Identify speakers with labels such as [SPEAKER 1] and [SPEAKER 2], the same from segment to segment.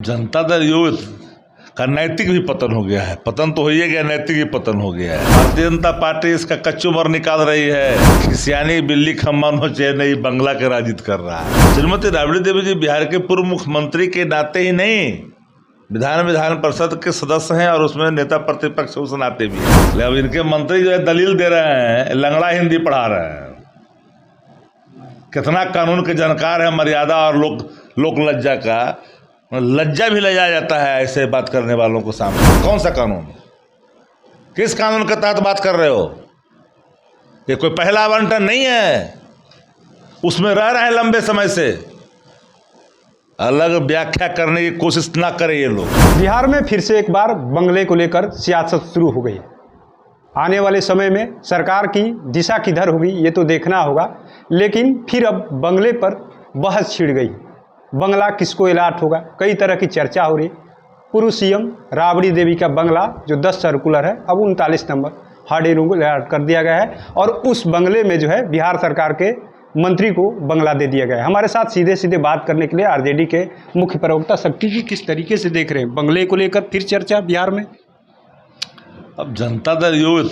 [SPEAKER 1] Janata Dal youth का नैतिक भी पतन हो गया है। पतन तो हो ही गया, नैतिक भी पतन हो गया है। भारतीय जनता पार्टी इसका कच्चूमर निकाल रही है। खिसियानी बिल्ली खम्मन हो चेन्नई बंगला के राजित कर रहा है। श्रीमती राबड़ी देवी जी बिहार के पूर्व मुख्यमंत्री के नाते ही नहीं, विधान परिषद के सदस्य हैं और उसमें नेता प्रतिपक्ष उस नाते भी है। अब इनके मंत्री जो है दलील दे रहे हैं, लंगड़ा हिंदी पढ़ा रहे हैं। कितना कानून के जानकार है, मर्यादा और लोक लज्जा का लज्जा भी ले जाया जाता है ऐसे बात करने वालों को सामने। कौन सा कानून, किस कानून के तहत बात कर रहे हो? ये कोई पहला आवंटन नहीं है, उसमें रह रहे हैं लंबे समय से। अलग व्याख्या करने की कोशिश ना करें ये लोग।
[SPEAKER 2] बिहार में फिर से एक बार बंगले को लेकर सियासत शुरू हो गई। आने वाले समय में सरकार की दिशा किधर होगी ये तो देखना होगा, लेकिन फिर अब बंगले पर बहस छिड़ गई। बंगला किसको अलाट होगा, कई तरह की चर्चा हो रही। पूर्व सीएम राबड़ी देवी का बंगला जो 10 सर्कुलर है, अब 39 नंबर हार्डिंग अलाट कर दिया गया है और उस बंगले में जो है बिहार सरकार के मंत्री को बंगला दे दिया गया है। हमारे साथ सीधे बात करने के लिए आरजेडी के मुख्य प्रवक्ता शक्ति जी किस तरीके से देख रहे हैं बंगले को लेकर फिर चर्चा बिहार में?
[SPEAKER 1] अब जनता दल यूथ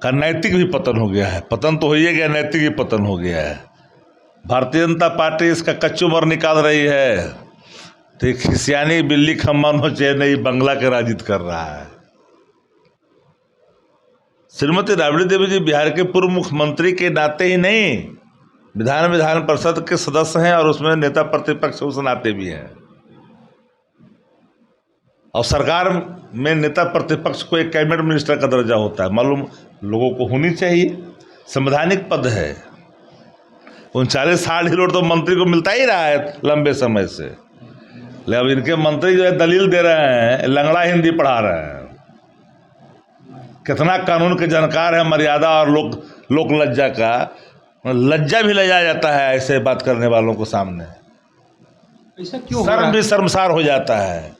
[SPEAKER 1] का नैतिक भी पतन हो गया है। पतन तो हो ही गया, नैतिक भी पतन हो गया है। भारतीय जनता पार्टी इसका कच्चूमर निकाल रही है तो खिसियानी बिल्ली खम्मन हो चेन्नई बंगला के राजित कर रहा है। श्रीमती राबड़ी देवी जी बिहार के पूर्व मुख्यमंत्री के नाते ही नहीं, विधान परिषद के सदस्य हैं और उसमें नेता प्रतिपक्ष उस नाते भी हैं। और सरकार में नेता प्रतिपक्ष को एक कैबिनेट मिनिस्टर का दर्जा होता है, मालूम लोगों को होनी चाहिए। संवैधानिक पद है। 39-60 हिलोट तो मंत्री को मिलता ही रहा है लंबे समय से। ले अब इनके मंत्री जो है दलील दे रहे हैं, लंगड़ा हिंदी पढ़ा रहे हैं। कितना कानून के जानकार है, मर्यादा और लोक लज्जा का लज्जा भी ले जाया जाता है ऐसे बात करने वालों को सामने।
[SPEAKER 2] ऐसा क्यों?
[SPEAKER 1] शर्म भी शर्मसार हो जाता है।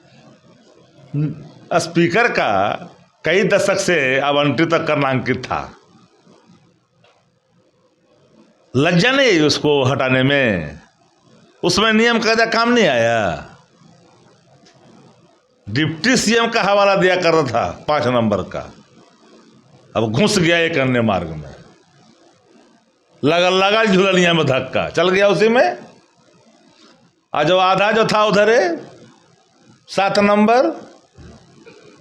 [SPEAKER 1] स्पीकर का कई दशक से आवंटित करना अंकित था, लज्जा नहीं उसको हटाने में, उसमें नियम कायदा काम नहीं आया। डिप्टी सीएम का हवाला दिया कर रहा था 5 नंबर का, अब घुस गया एक अन्य मार्ग में, लगा झुलनिया में धक्का चल गया उसी में। आज जो आधा जो था उधर 7 नंबर,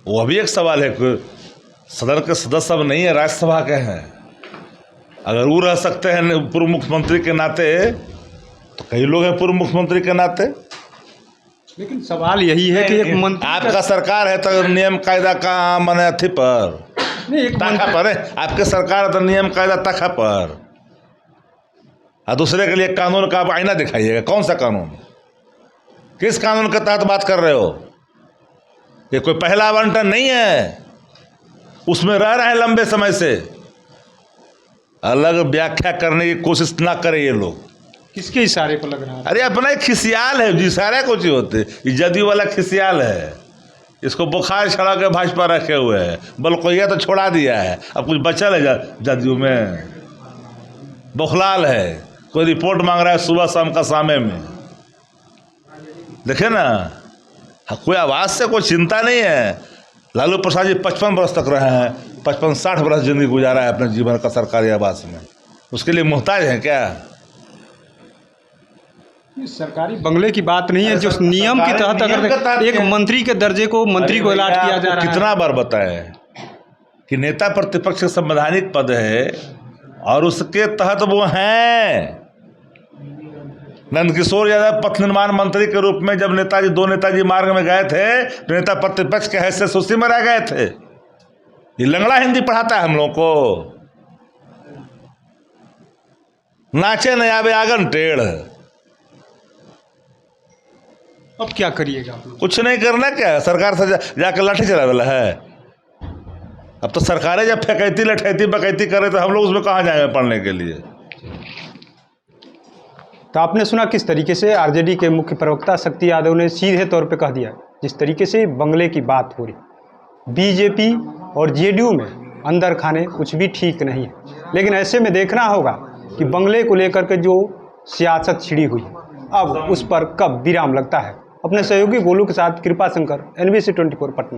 [SPEAKER 1] वो भी एक सवाल है। सदन के सदस्य अब नहीं है, राज्यसभा के हैं। अगर वो रह सकते हैं पूर्व मुख्यमंत्री के नाते, तो कई लोग हैं पूर्व मुख्यमंत्री के नाते।
[SPEAKER 2] लेकिन सवाल यही है कि एक मंत्री
[SPEAKER 1] आपका सरकार है तो नियम कायदा का माने अथी पर
[SPEAKER 2] नहीं, एक
[SPEAKER 1] ताखा पर है। आपके सरकार है तो नियम कायदा ताखा पर, और दूसरे के लिए कानून का आप आईना दिखाइएगा। कौन सा कानून, किस कानून के तहत बात कर रहे हो? ये कोई पहला आवंटन नहीं है, उसमें रह रहे हैं लंबे समय से। अलग व्याख्या करने की कोशिश ना करें ये लोग।
[SPEAKER 2] किसके इशारे पर लग रहा है?
[SPEAKER 1] अरे अपना एक खिसियाल है, इशारा कुछ होते, जदयू वाला खिसियाल है। इसको बुखार छड़ा के भाजपा रखे हुए है, बलकोइया तो छोड़ा दिया है, अब कुछ बचल है जदयू में? बुखलाल है, कोई रिपोर्ट मांग रहा है सुबह शाम का सामे में। देखे ना, कोई आवाज से कोई चिंता नहीं है। लालू प्रसाद जी 55 बरस तक रहे हैं, 55-60 बरस जिंदगी गुजारा है अपने जीवन का सरकारी आवास में। उसके लिए मोहताज है क्या?
[SPEAKER 2] सरकारी बंगले की बात नहीं है, जो नियम के तहत अगर एक मंत्री के दर्जे को मंत्री को अलाट किया जा रहा है।
[SPEAKER 1] कितना बार बताए कि नेता प्रतिपक्ष संवैधानिक पद है और उसके तहत वो हैं। नंदकिशोर यादव पथ निर्माण मंत्री के रूप में जब दो नेताजी मार्ग में गए थे तो नेता प्रतिपक्ष के हैसियत से उसी में रह गए थे। ये लंगड़ा हिंदी पढ़ाता है हम लोग को। नाचे न आवे आंगन टेढ़।
[SPEAKER 2] अब क्या करिएगा?
[SPEAKER 1] कुछ नहीं करना, क्या सरकार से जाकर लाठी चला वाला है? अब तो सरकारें जब फेकैती लठैती बकैती करे तो हम लोग उसमें कहाँ जाएंगे पढ़ने के लिए?
[SPEAKER 2] तो आपने सुना किस तरीके से आरजेडी के मुख्य प्रवक्ता शक्ति यादव ने सीधे तौर पे कह दिया, जिस तरीके से बंगले की बात हो रही। बीजेपी और जेडीयू में अंदर खाने कुछ भी ठीक नहीं है, लेकिन ऐसे में देखना होगा कि बंगले को लेकर के जो सियासत छिड़ी हुई, अब उस पर कब विराम लगता है। अपने सहयोगी गोलू के साथ कृपा शंकर, NBC 24 पटना।